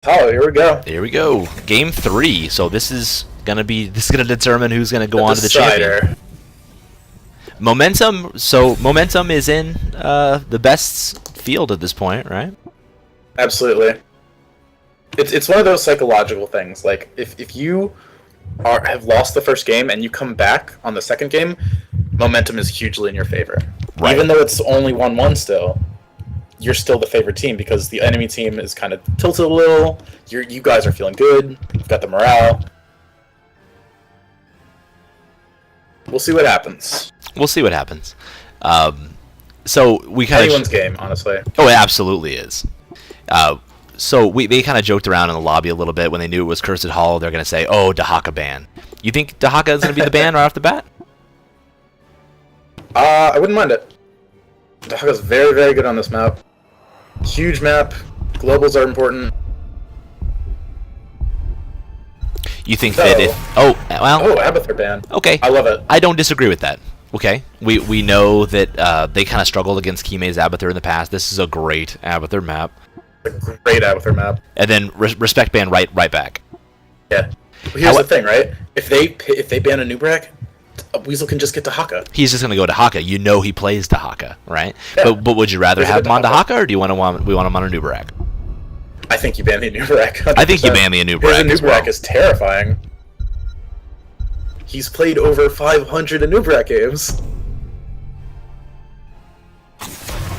Oh, here we go. Here we go. Game 3. So this is gonna determine who's gonna go on to the champion. Momentum. So momentum is in the best field at this point, right? Absolutely. It's one of those psychological things. Like if you have lost the first game and you come back on the second game, momentum is hugely in your favor. Right. Even though it's only 1-1 still, you're still the favorite team because the enemy team is kind of tilted a little. You guys are feeling good. You've got the morale. We'll see what happens. We'll see what happens. So we kind of anyone's game, honestly. Oh, it absolutely is. So they kind of joked around in the lobby a little bit when they knew it was Cursed Hollow. They're going to say, "Oh, Dahaka ban." You think Dahaka is going to be the ban right off the bat? I wouldn't mind it. Dahaka's very, very good on this map. Huge map. Globals are important. You think that if... Oh, well... Oh, Abathur ban. Okay. I love it. I don't disagree with that. Okay. We know that they kind of struggled against Kime's Abathur in the past. This is a great Abathur map. A great Abathur map. And then respect ban right back. Yeah. But here's the thing, right? If they ban a Nubrak, Weasel can just get Dahaka. He's just going to go Dahaka. You know he plays Dahaka, right? Yeah. But would you rather have him on Dahaka, or do you want him on a Nubrak? I think you ban the Nubrak. 100%. I think you ban the Nubrak. His Nubrak is terrifying. He's played over 500 Nubrak games.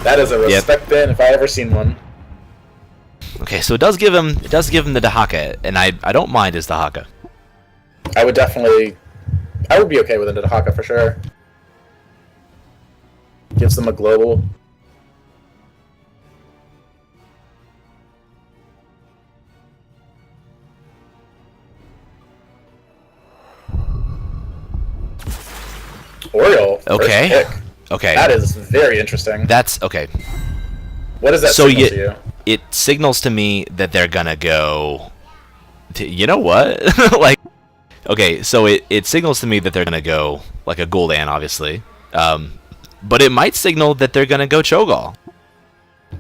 That is a respect ban if I ever seen one. Okay, so it does give him the Dahaka, and I don't mind his Dahaka. I would be okay with a Dahaka for sure. Gives them a global. Oriole. Okay. First pick. Okay. That is very interesting. That's okay. What does that signal to you? It signals to me that they're gonna go. You know what? Like, okay, so it signals to me that they're gonna go like a Gul'dan, obviously. But it might signal that they're gonna go Cho'Gall.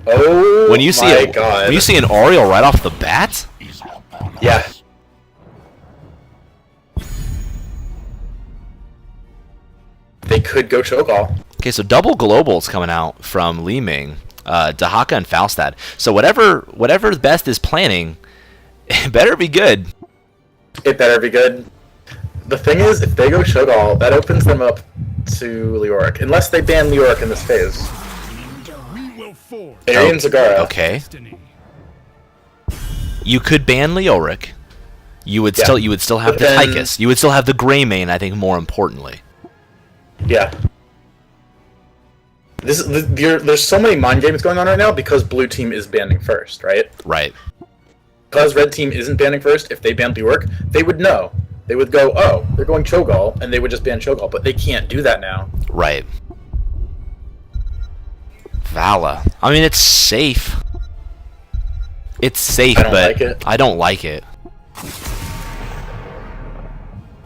Oh when you see God! When you see an Oriole right off the bat. Yeah. They could go Cho'Gall. Okay, so double globals coming out from Li-Ming, Dahaka and Falstad. So whatever B.E.S.T is planning, it better be good. It better be good. The thing is, if they go Cho'Gall, that opens them up to Leoric. Unless they ban Leoric in this phase. Arian Zagara. Okay. You could ban Leoric. You would still have the Tychus. You would still have the Greymane, I think, more importantly. Yeah. There's so many mind games going on right now because blue team is banning first, right? Right. Because red team isn't banning first, if they banned Leoric, they would know. They would go, oh, they're going Cho'Gall, and they would just ban Cho'Gall, but they can't do that now. Right. Vala. I mean, it's safe. It's safe, but I don't like it.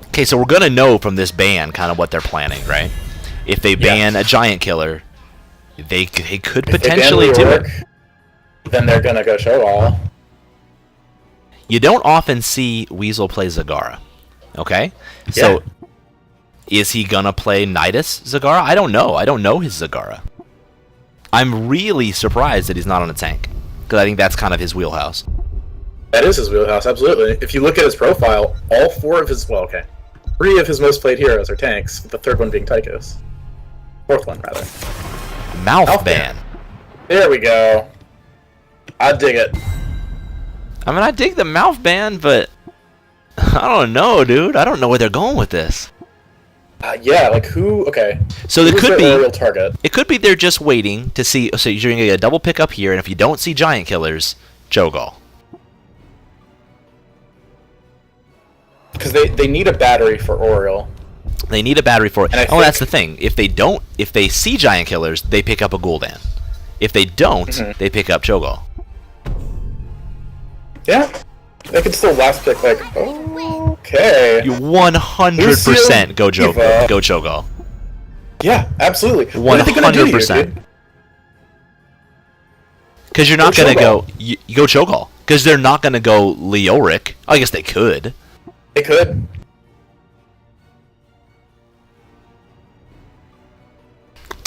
Okay, so we're gonna know from this ban kind of what they're planning, right? If they ban a giant killer, they could potentially do it. Then they're gonna go Cho'Gall. You don't often see Weasel play Zagara, okay? So, is he gonna play Nidus Zagara? I don't know. I don't know his Zagara. I'm really surprised that he's not on a tank, because I think that's kind of his wheelhouse. That is his wheelhouse, absolutely. If you look at his profile, all 4 of his, 3 of his most played heroes are tanks, with the 3rd one being Tychus. 4th one, rather. Mouth ban. There we go. I dig it. I mean, I dig the mouth ban, but I don't know, dude. I don't know where they're going with this. Yeah, like who? Okay. So there could be real target. It could be they're just waiting to see. So you're gonna get a double pick up here, and if you don't see giant killers, Cho'Gall. Because they need a battery for Oriole. They need a battery for it. Oh, that's the thing. If they see giant killers, they pick up a Gul'dan. If they don't, they pick up Cho'Gall. Yeah. They could still last pick, like, okay. You 100% go Cho'Gall. Yeah, absolutely. 100%. Because you're not going to go... You go Cho'Gall. Because they're not going to go Leoric. I guess they could. They could.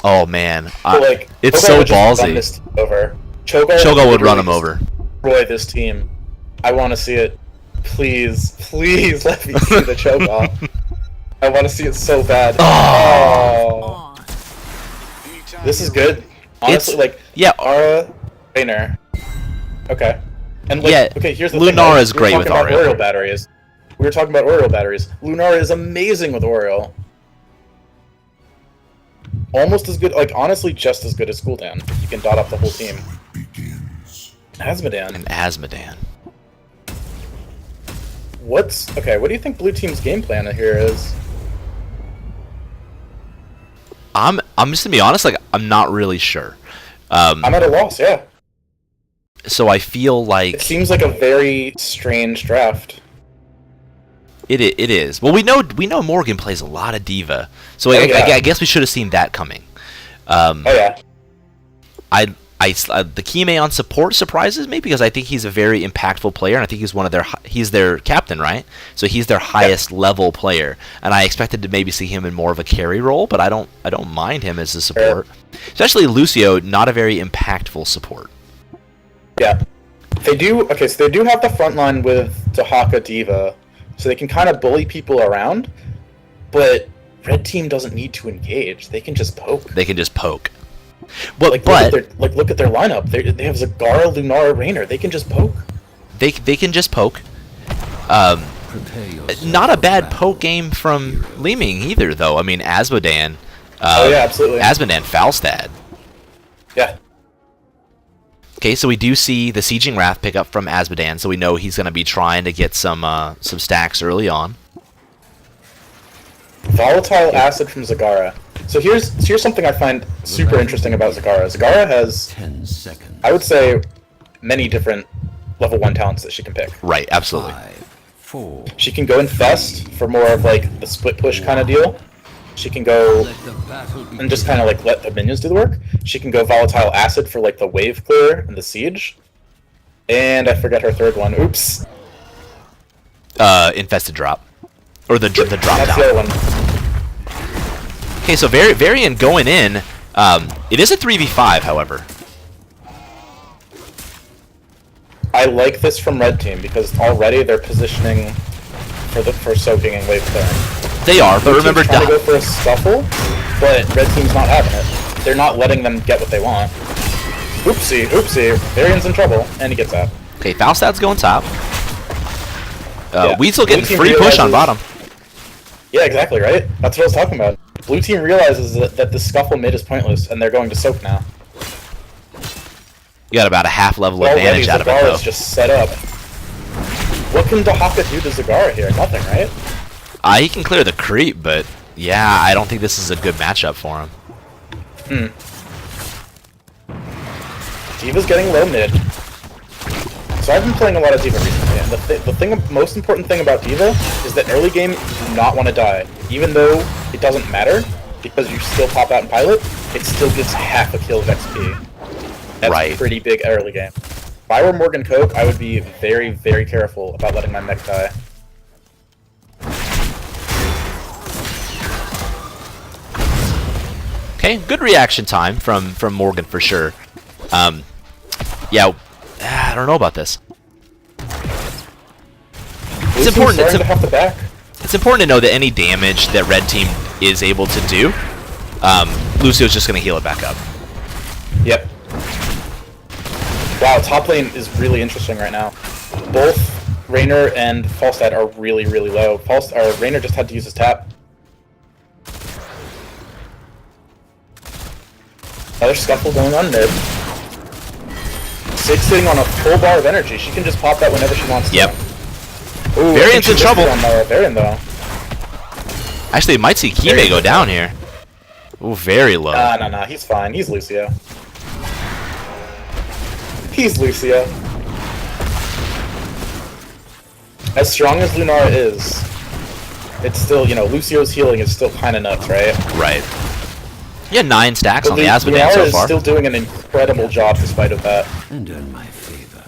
Oh man, But, like, it's Cho'Gall so would just run ballsy. this team over. Cho'Gall Cho'Gall would run him literally over. destroy this team. I want to see it. Please, please let me see the Cho'Gall. I want to see it so bad. Oh. This is good. Honestly, yeah. Aura, Raynor. Okay. And like, Yeah, okay, here's the Lunara thing. is great with Oriole Oriole. batteries. We were talking about Oriole batteries. Lunara is amazing with Oriole. Almost as good, like honestly, just as good as Gul'dan. You can dot up the whole team. Asmodan. And Asmodan. What do you think Blue Team's game plan here is? I'm just gonna be honest, like I'm not really sure. I'm at a loss, yeah. So I feel like It seems like a very strange draft. it is. Well, we know Morgan plays a lot of Diva, so yeah. I guess we should have seen that coming. Oh yeah. The Kime on support surprises me because I think he's a very impactful player, and I think he's their captain, right? So he's their highest level player, and I expected to maybe see him in more of a carry role, but I don't mind him as a support. Especially Lucio, not a very impactful support. Yeah. They do so they do have the front line with Dahaka Diva, so they can kind of bully people around, but Red Team doesn't need to engage. They can just poke. But look at their lineup. They have Zagara, Lunara, Raynor. They can just poke. They can just poke. Not a bad poke game from Li-Ming either, though. I mean, Asmodan. Oh yeah, absolutely. Asmodan Falstad. Yeah. Okay, so we do see the Sieging Wrath pick up from Asmodan, so we know he's going to be trying to get some stacks early on. Volatile Acid from Zagara. So here's something I find super interesting about Zagara. Zagara has 10 seconds. I would say many different level 1 talents that she can pick. Right, absolutely. 5, 4. She can go Infest for more of like the split push kind of deal. She can go and just kind of like let the minions do the work. She can go Volatile Acid for like the wave clear and the siege. And I forget her third one. Oops. Infested drop. Or the drop That's down. the other one. Okay, so Varian going in. It is a 3v5, however. I like this from Red Team because already they're positioning for soaking and wave clearing. They are, but Blue remember, Team's trying to go for a scuffle, but Red Team's not having it. They're not letting them get what they want. Oopsie. Varian's in trouble, and he gets out. okay, Falstad's going top. Yeah. Weasel Blue getting Team free push on realizes- bottom. Yeah, exactly, right? That's what I was talking about. Blue Team realizes that the scuffle mid is pointless, and they're going to soak now. You got about a half level Already, advantage out of it, Zagara's though. just set up. What can Dahaka do to Zagara here? Nothing, right? He can clear the creep, but yeah, I don't think this is a good matchup for him. Diva's getting low mid. So I've been playing a lot of Diva recently, and the most important thing about Diva is that early game you do not want to die. Even though it doesn't matter, because you still pop out in pilot, it still gives half a kill of XP. That's Right. pretty big early game. If I were Morgan Coke, I would be very, very careful about letting my mech die. Okay, good reaction time from Morgan for sure. Yeah, I don't know about this. It's important- to have the back. It's important to know that any damage that Red Team is able to do, Lucio's just going to heal it back up. Yep. Wow, top lane is really interesting right now. Both Raynor and Falstad are really, really low. Raynor just had to use his tap. Another scuffle going on mid. Sig sitting on a full bar of energy. She can just pop that whenever she wants to. Yep. Ooh, Varian's in trouble. On Varian, though. Actually, you might see Kime Very go good. down here. Ooh, very low. Nah, he's fine. He's Lucio. He's Lucio. As strong as Lunara is, it's still, Lucio's healing is still kind of nuts, right? Right. Yeah, 9 stacks on the Asmodan Lunara so is far. still doing an incredible job despite of that. And earn my favor.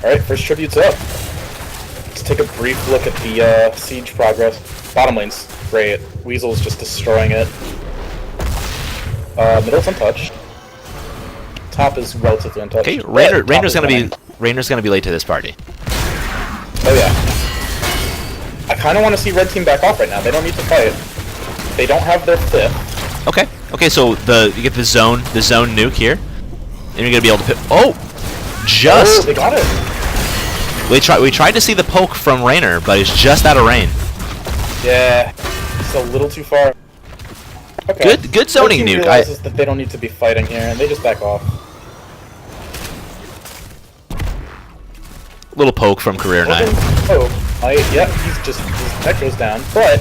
Alright, first tribute's up. Let's take a brief look at the siege progress. Bottom lane's great. Weasel's just destroying it. Middle's untouched. Top is relatively untouched. Okay, Rainer's gonna be late to this party. Oh yeah. I kind of want to see red team back off right now. They don't need to fight. They don't have their 5th. Okay. Okay, so you get the zone nuke here, and you're gonna be able to. Oh, they got it. We tried to see the poke from Rainer, but it's just out of range. Yeah, it's a little too far. Okay. Good zoning nuke. Realizes that they don't need to be fighting here, and they just back off. Little poke from Career 9. Oh, yeah, his tech goes down, but...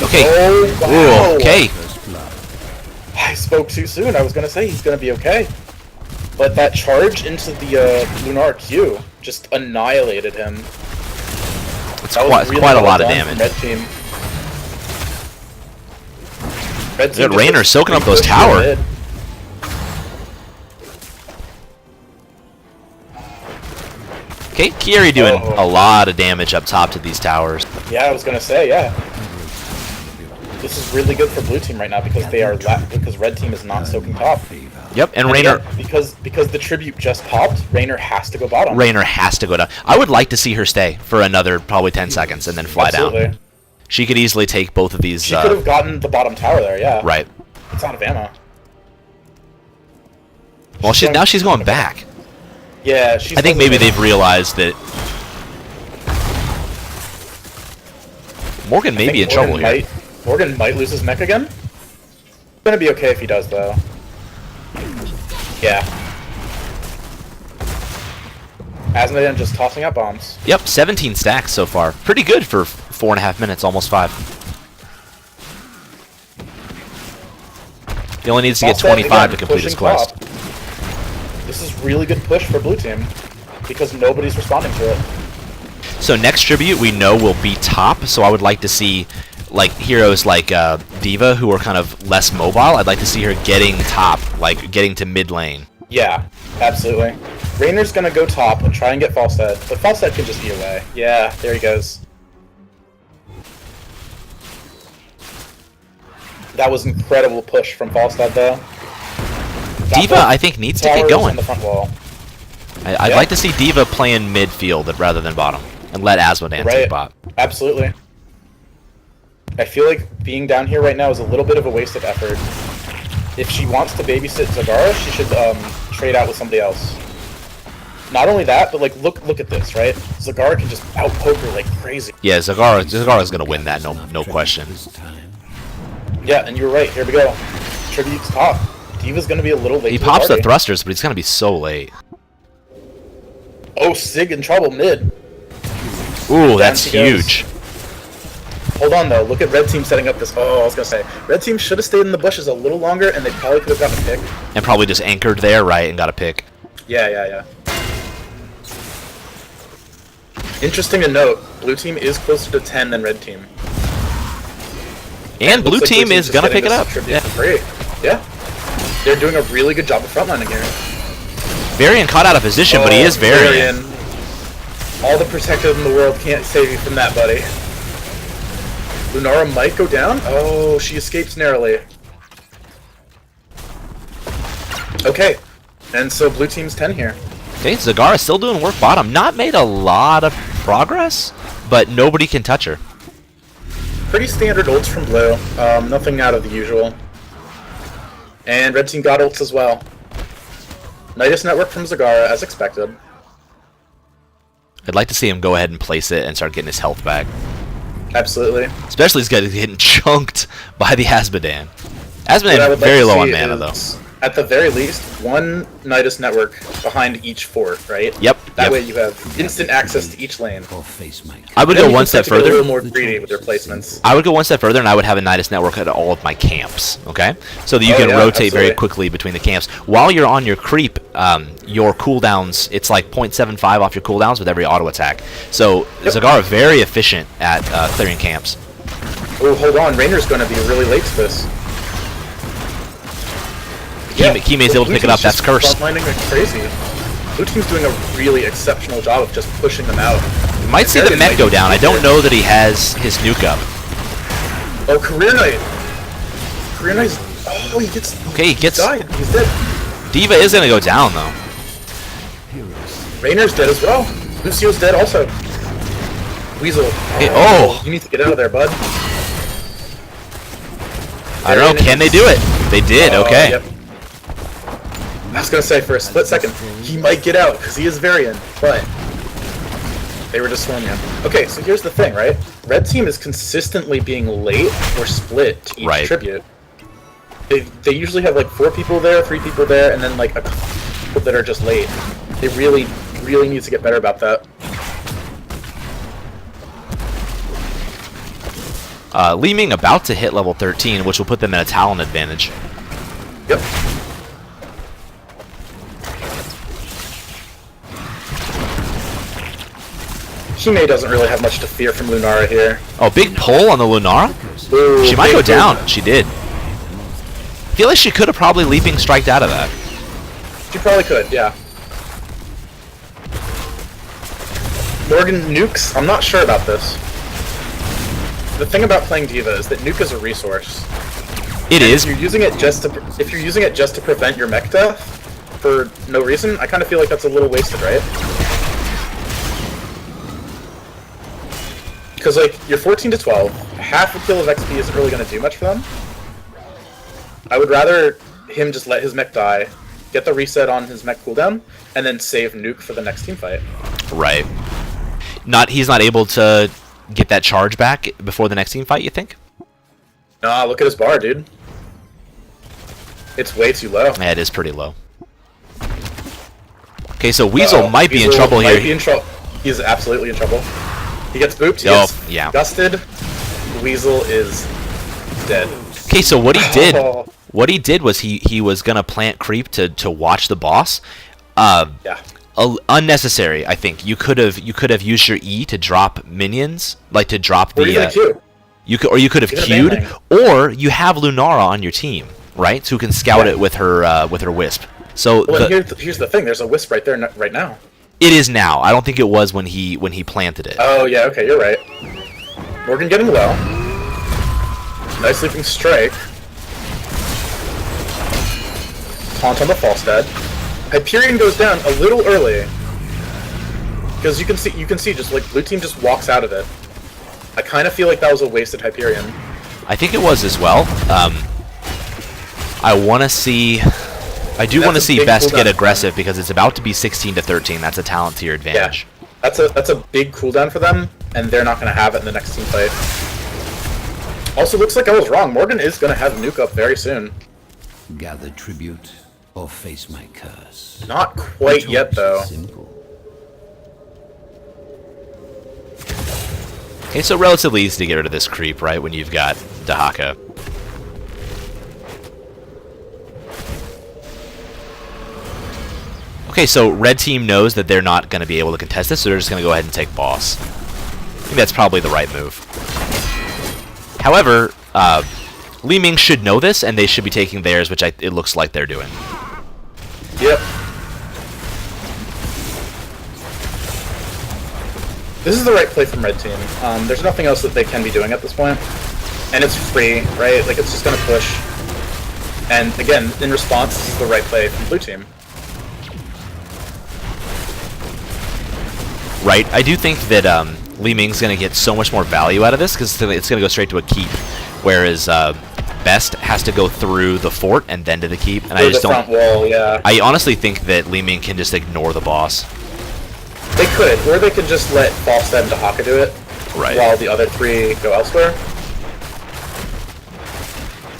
Okay. Oh, wow. Ooh, okay. I spoke too soon. I was going to say he's going to be okay. But that charge into the Lunar Q just annihilated him. It's quite a lot of damage. Red team. Red team Rainer soaking up those towers. Okay, Kieri doing a lot of damage up top to these towers. Yeah, I was gonna say, yeah. This is really good for blue team right now because because red team is not soaking top. Yep, and Rainer again, because the tribute just popped, Rainer has to go bottom. Rainer has to go down. I would like to see her stay for another probably 10 seconds and then fly down. She could easily take both of these. She could have gotten the bottom tower there, yeah. Right. It's out of ammo. Well, now she's going back. Yeah, I think maybe they've realized that Morgan may be in trouble here. Morgan might lose his mech again. It's gonna be okay if he does, though. Yeah. Asmodean just tossing out bombs. Yep, 17 stacks so far. Pretty good for 4.5 minutes, almost 5. He only needs to get 25 to complete his quest. This is really good push for blue team because nobody's responding to it. So next tribute we know will be top, so I would like to see like heroes like D.Va who are kind of less mobile. I'd like to see her getting top, like getting to mid lane. Yeah, absolutely. Rainer's gonna go top and try and get Falstad, but Falstad can just eat away. Yeah, there he goes. That was incredible push from Falstad though. D.Va, I think, needs to get going. On the front wall. I'd like to see D.Va playing midfield rather than bottom, and let Asmodean take bot. Absolutely. I feel like being down here right now is a little bit of a waste of effort. If she wants to babysit Zagara, she should trade out with somebody else. Not only that, but like look at this, right? Zagara can just out-poke her like crazy. Yeah, Zagara's gonna win that, no question. Yeah, and you're right. Here we go. Tribute's top. D.Va's gonna be a little late. He pops the thrusters, but he's gonna be so late. Oh, Sig in trouble mid. Ooh, that's huge. Hold on though. Look at red team setting up this. Oh, I was gonna say red team should have stayed in the bushes a little longer, and they probably could have gotten a pick. And probably just anchored there, right, and got a pick. Yeah. Interesting to note, blue team is closer to 10 than red team. And blue team is gonna pick it up. Yeah. They're doing a really good job of frontlining here. Varian caught out of position, but he is Varian. All the protective in the world can't save you from that, buddy. Lunara might go down. Oh, she escapes narrowly. Okay, and so blue team's 10 here. Okay, Zagara still doing work bottom. Not made a lot of progress, but nobody can touch her. Pretty standard ults from blue. Nothing out of the usual. And red team got ults as well. Nidus network from Zagara, as expected. I'd like to see him go ahead and place it and start getting his health back. Absolutely. Especially he's getting chunked by the Asmodean. Asmodean very low on mana, though. At the very least, one Nidus network behind each fort, right? Yep. That way you have instant access to each lane. I would go one step further. A little more greedy with your placements. I would go one step further, and I would have a Nidus network at all of my camps. Okay, so that you can rotate very quickly between the camps. While you're on your creep, your cooldowns, it's like 0.75 off your cooldowns with every auto attack. So Zagara very efficient at clearing camps. Oh, hold on, Rainer's going to be really late to this. Kime is able to pick it up. That's cursed. Frontlining like crazy. Blue team's doing a really exceptional job of just pushing them out. You might see the mech go down. I don't know that he has his nuke up. Oh, Career Knight! Career Knight's... Oh, he gets... Okay, he gets... died. He's dead. D.Va is going to go down, though. Rainer's dead as well. Lucio's dead also. Weasel. Hey, oh! You need to get out of there, bud. I don't know. Can they do it? They did. Okay. Yep. I was gonna say for a split second he might get out because he is Varian, but they were just slowing him. Okay, so here's the thing, right? Red team is consistently being late or split to each tribute. They usually have like 4 people there, 3 people there, and then like a couple that are just late. They really need to get better about that. Li-Ming about to hit level 13, which will put them in a talent advantage. Yep. Hime doesn't really have much to fear from Lunara here. Oh, big pull on the Lunara? Ooh, she might go down. She did. I feel like she could have probably leaping striked out of that. She probably could, yeah. Morgan nukes? I'm not sure about this. The thing about playing D.Va is that nuke is a resource. It is. If you're using it just to prevent your mech death for no reason, I kind of feel like that's a little wasted, right? Because like you're 14 to 12, half a kill of XP isn't really going to do much for them. I would rather him just let his mech die, get the reset on his mech cooldown, and then save nuke for the next team fight. Right. He's not able to get that charge back before the next team fight, you think? Nah, look at his bar, dude. It's way too low. Yeah, it is pretty low. Okay, so Weasel might be in trouble here. He's absolutely in trouble. He gets booped, he gets gusted. Weasel is dead. Okay, so what he did was he was gonna plant creep to watch the boss. Yeah. Unnecessary, I think. You could have used your E to drop minions, like to drop the. You could have queued, or you have Lunara on your team, right? So who can scout it with her wisp. So here's the thing. There's a wisp right there right now. It is now. I don't think it was when he planted it. Oh yeah, okay, you're right. Morgan getting low. Nice leaping strike. Taunt on the false dead. Hyperion goes down a little early. Because you can see just like blue team just walks out of it. I kind of feel like that was a wasted Hyperion. I think it was as well. I want to see. I do want to see B.E.S.T get aggressive because it's about to be 16 to 13. That's a talent to your advantage. Yeah, that's a big cooldown for them, and they're not going to have it in the next team fight. Also, looks like I was wrong. Morgan is going to have nuke up very soon. Gather tribute or face my curse. Not quite yet, though. Okay, so relatively easy to get rid of this creep, right? When you've got Dahaka. Okay, so red team knows that they're not going to be able to contest this, so they're just going to go ahead and take boss. I think that's probably the right move. However, Li-Ming should know this, and they should be taking theirs, which it looks like they're doing. Yep. This is the right play from red team. There's nothing else that they can be doing at this point. And it's free, right? Like, it's just going to push. And again, in response, this is the right play from blue team. Right. I do think that Li-Ming's going to get so much more value out of this because it's going to go straight to a keep, whereas B.E.S.T has to go through the fort and then to the keep. And I just don't. Front wall, yeah. I honestly think that Li-Ming can just ignore the boss. They could, or they could just let Falstad and Dahaka do it, right, while the other 3 go elsewhere.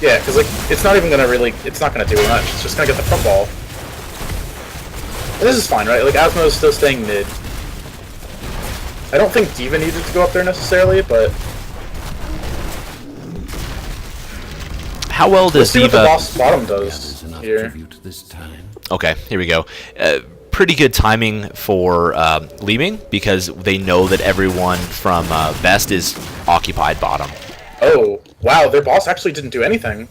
Yeah, because like it's not even gonna it's not gonna do much. It's just gonna get the front wall. And this is fine, right? Like Asmo is still staying mid. I don't think D.Va needed to go up there necessarily, but how well does D.Va? Let's see what the boss bottom does here. Okay, here we go. Pretty good timing for Li-Ming because they know that everyone from B.E.S.T is occupied bottom. Oh, wow, their boss actually didn't do anything.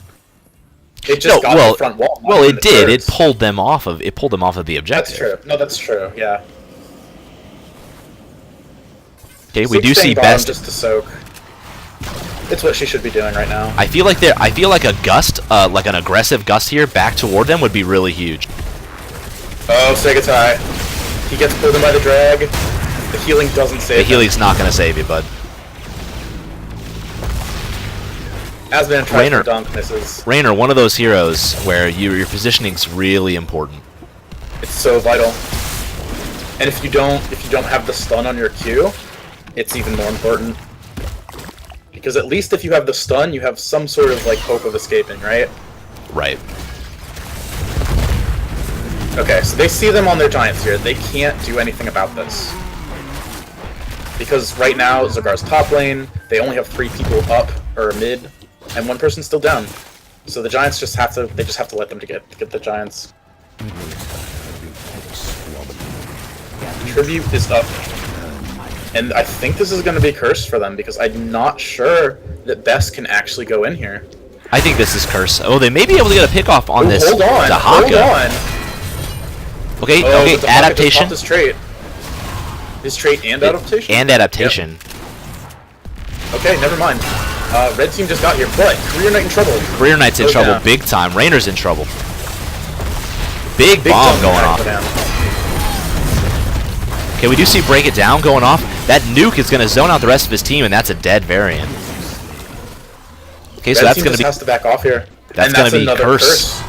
It just got the front wall. Well, it did. It pulled them off of the objective. That's true. No, that's true. Yeah. Okay, we do see B.E.S.T. just to soak. It's what she should be doing right now. I feel like a gust, like an aggressive gust here back toward them would be really huge. Oh, Segatai. He gets pulled in by the drag. The healing doesn't save him. The healing's not going to save you, bud. Asman tries to dunk, misses. Raynor, one of those heroes where your positioning's really important. It's so vital. And if you don't have the stun on your Q, it's even more important. Because at least if you have the stun, you have some sort of like hope of escaping, right? Right. Okay, so they see them on their giants here. They can't do anything about this. Because right now, Zagara's top lane, they only have 3 people up, or mid, and 1 person's still down. So the giants just have to let them get the giants. Tribute is up. And I think this is going to be cursed for them, because I'm not sure that B.E.S.T can actually go in here. I think this is cursed. Oh, they may be able to get a pick off on this. Hold on, Dahaka. hold on. Okay, oh, okay, adaptation. His trait. His trait and adaptation? And adaptation. Yep. Okay, never mind. Red team just got here, but Career Knight in trouble. Career Knight's in trouble, big time. Raynor's in trouble. Big bomb going off. Okay, we do see Break It Down going off. That nuke is going to zone out the rest of his team, and that's a dead variant. Okay, so that's going to be... has to back off here. That's going to be curse.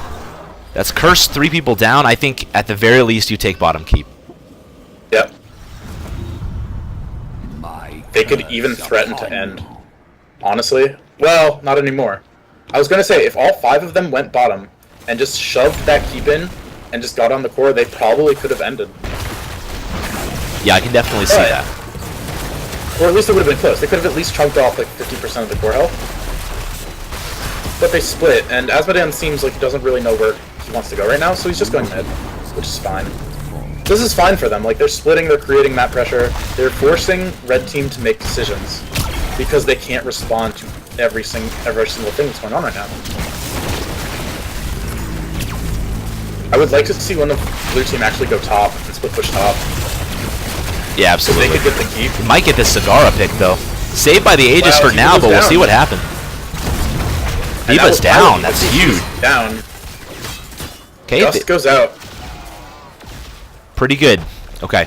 That's curse. 3 people down. I think at the very least you take bottom keep. Yep. They could even threaten to end. Honestly. Well, not anymore. I was going to say, if all 5 of them went bottom and just shoved that keep in and just got on the core, they probably could have ended. Yeah, I can definitely see that. Or at least it would have been close. They could have at least chunked off like 50% of the core health. But they split, and Asmodean seems like he doesn't really know where he wants to go right now, so he's just going mid, which is fine. This is fine for them. Like, they're splitting, they're creating map pressure, they're forcing Red Team to make decisions because they can't respond to every single thing that's going on right now. I would like to see one of Blue Team actually go top and split push top. Yeah, absolutely. They could get the keep. We might get this Zagara pick, though. Saved by the Aegis for now, but we'll see what happens. D.Va's down. That's huge. Down. Okay. Dust goes out. Pretty good. Okay.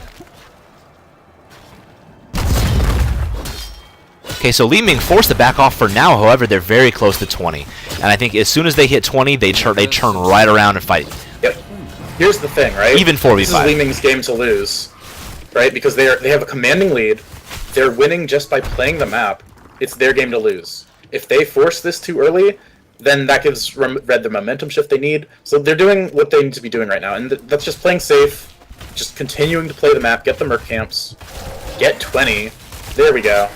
Okay, so Li-Ming forced the back off for now. However, they're very close to 20. And I think as soon as they hit 20, they turn right around and fight. Yep. Here's the thing, right? Even 4v5. This is Li-Ming's game to lose, right? Because they have a commanding lead. They're winning just by playing the map. It's their game to lose. If they force this too early, then that gives Red the momentum shift they need. So they're doing what they need to be doing right now, and that's just playing safe, just continuing to play the map, get the merc camps, get 20. There we go.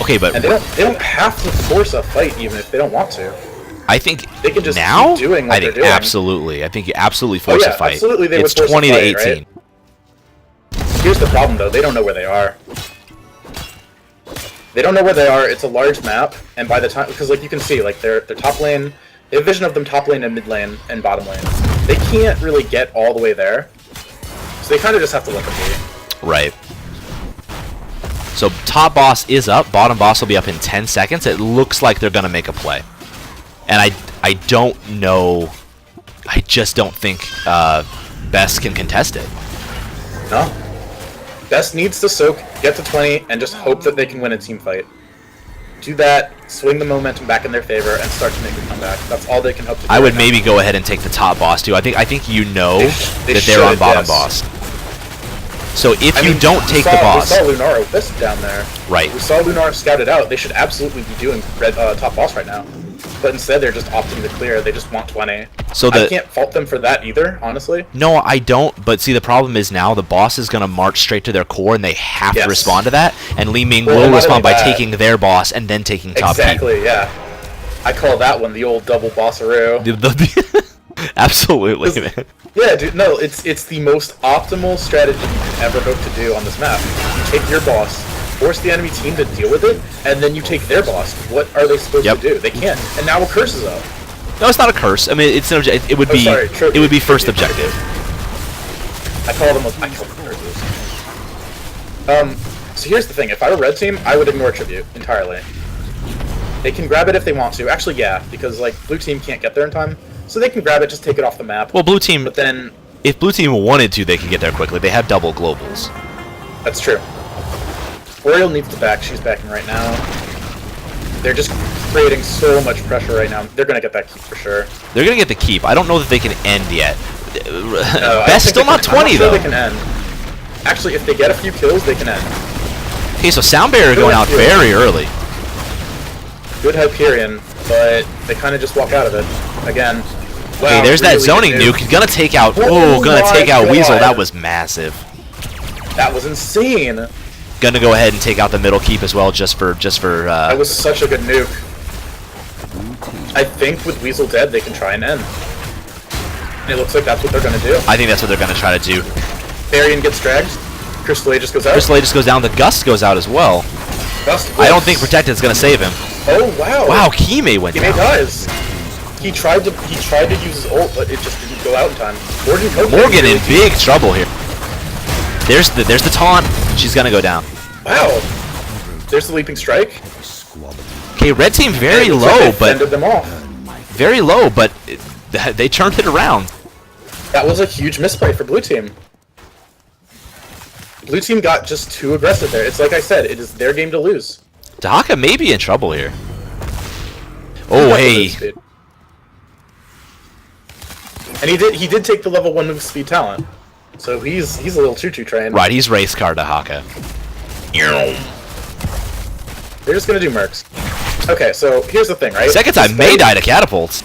Okay, but and they don't have to force a fight even if they don't want to. I think they can just now keep doing what they're doing. Absolutely. I think you absolutely force a fight. Absolutely, they it's would force 20 a fight, to 18. Right? Here's the problem though, they don't know where they are. They don't know where they are. It's a large map, and by the time, because like you can see, like their top lane, they have vision of them top lane and mid lane and bottom lane. They can't really get all the way there, so they kind of just have to let them be. Right. So top boss is up. Bottom boss will be up in 10 seconds. It looks like they're gonna make a play, and I don't know. I just don't think B.E.S.T can contest it. No. B.E.S.T needs to soak, get to 20, and just hope that they can win a team fight. Do that, swing the momentum back in their favor, and start to make a comeback. That's all they can hope to do. I would maybe go ahead and take the top boss too. I think you know that they're on bottom boss. So if you don't take the boss, we saw Lunara Wisp down there. Right. We saw Lunara scouted out. They should absolutely be doing top boss right now. But instead, they're just opting to clear. They just want 20. So I can't fault them for that either, honestly. No, I don't. But see, the problem is now the boss is going to march straight to their core, and they have to respond to that. And Li-Ming will respond by taking their boss and then taking top keep. Exactly, yeah. I call that one the old double bossaroo. Absolutely, man. Yeah, dude, no, it's the most optimal strategy you can ever hope to do on this map. You take your boss, force the enemy team to deal with it, and then you take their boss. What are they supposed to do? They can't. And now a curse is up. No, it's not a curse. I mean, it's an it would Oh, be sorry, it would be first tribute. objective. I call them curses. So here's the thing. If I were red team, I would ignore tribute entirely. They can grab it if they want to. Actually, yeah, because like blue team can't get there in time, so they can grab it, just take it off the map. Well, blue team. But then If blue team wanted to, they could get there quickly. They have double globals. that's true. Oriole needs to back. She's backing right now. They're just creating so much pressure right now. They're gonna get that keep for sure. They're gonna get the keep. I don't know that they can end yet. No, I Best think still they not can- I'm 20 sure though. They can end. Actually, if they get a few kills, they can end. Okay, so sound barrier going out very early. Good Hyperion, but they kind of just walk out of it again. Wow, Okay, there's that really zoning good nuke. He's gonna take out. Oh Oh, gonna my take out Weasel. God. That was massive. That was insane. Gonna go ahead and take out the middle keep as well, just for. That was such a good nuke. I think with Weasel dead, they can try and end. It looks like that's what they're gonna do. I think that's what they're gonna try to do. Varian gets dragged. Crystal Aegis goes out. Crystal Aegis goes down. The Gust goes out as well. Gust I don't whiffs. think Protected's gonna save him. Oh wow. Wow, Kime went Kime down. dies. He tried to use his ult, but it just didn't go out in time. Morgan in big trouble here. There's the taunt. She's gonna go down. Wow. There's the leaping strike. Okay, red team very It looks like low, they but fended them off. very low, but they turned it around. That was a huge misplay for blue team. Blue team got just too aggressive there. It's like I said, it is their game to lose. Dahaka may be in trouble here. Oh, hey. Speed. And he did take the level 1 move speed talent. So he's a little choo-choo train. Right, he's race car Dahaka. They're just gonna do mercs. Okay, so here's the thing, right? Second time may die to catapults.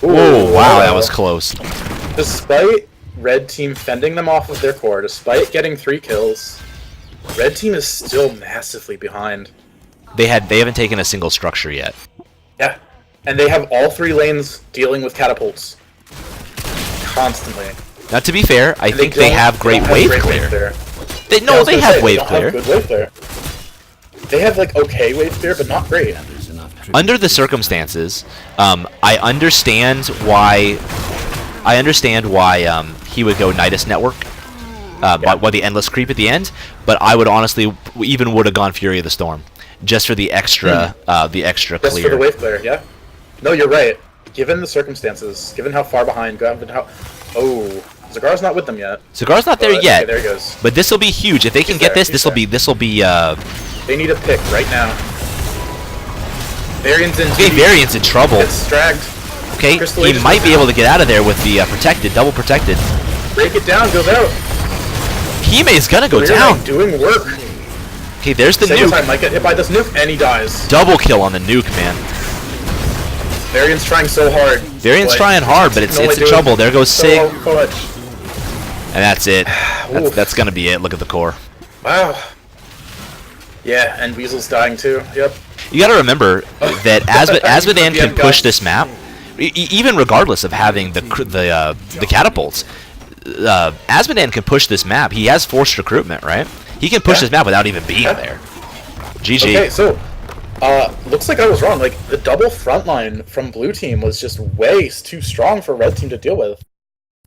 Ooh, Oh, wow, that was close. Despite red team fending them off with their core, despite getting 3 kills, red team is still massively behind. They haven't taken a single structure yet. Yeah, and they have all 3 lanes dealing with catapults constantly. Now, to be fair, I And think they don't- have great don't wave great clear. clear. They Yeah, I was they gonna have say, wave don't clear. Have good wave clear. They have like okay wave clear, but not great. Under the circumstances, I understand why. He would go Nidus Network, by the endless creep at the end. But I would honestly even would have gone Fury of the Storm, just for the extra, Just for the clear. wave clear, yeah. No, you're right. Given the circumstances, given how far behind, given how Zagar's not with them yet. Cigar's not there But, yet, okay, there he goes. but this will be huge if they can He's get there, this. he's This will be. They need a pick right now. Varian's in. Okay, Variant's in trouble. Gets dragged. Okay, Crystal he Aegis might goes be able down. to get out of there with the protected, double protected. Break it down, goes out. Kime's gonna go Clear down. Knight doing work. Okay, there's the Second nuke. time might get hit by this nuke, and he dies. Double kill on the nuke, man. Varian's trying so hard. Variant's trying hard, but it's can only in do trouble. There goes Sig, so much. and that's it. Oof. That's gonna be it. Look at the core. Wow. Yeah, and Weasel's dying too. Yep. You gotta remember that Asmodan Yeah, can push guys. this map, even regardless of having the catapults. Asmodan can push this map. He has forced recruitment, right? He can push Yeah. this map without even being Yeah. there. GG. Okay, so looks like I was wrong. Like the double front line from blue team was just way too strong for red team to deal with.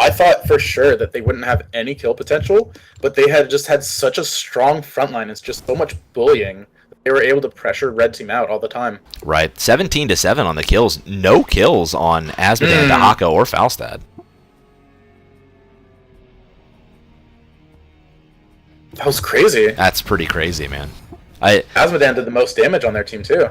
I thought for sure that they wouldn't have any kill potential, but they had just had such a strong front line. It's just so much bullying. They were able to pressure red team out all the time. Right, 17-7 on the kills. No kills on Asmodan, Dahaka, or Falstad. That was crazy. That's pretty crazy, man. Asmodan did the most damage on their team too.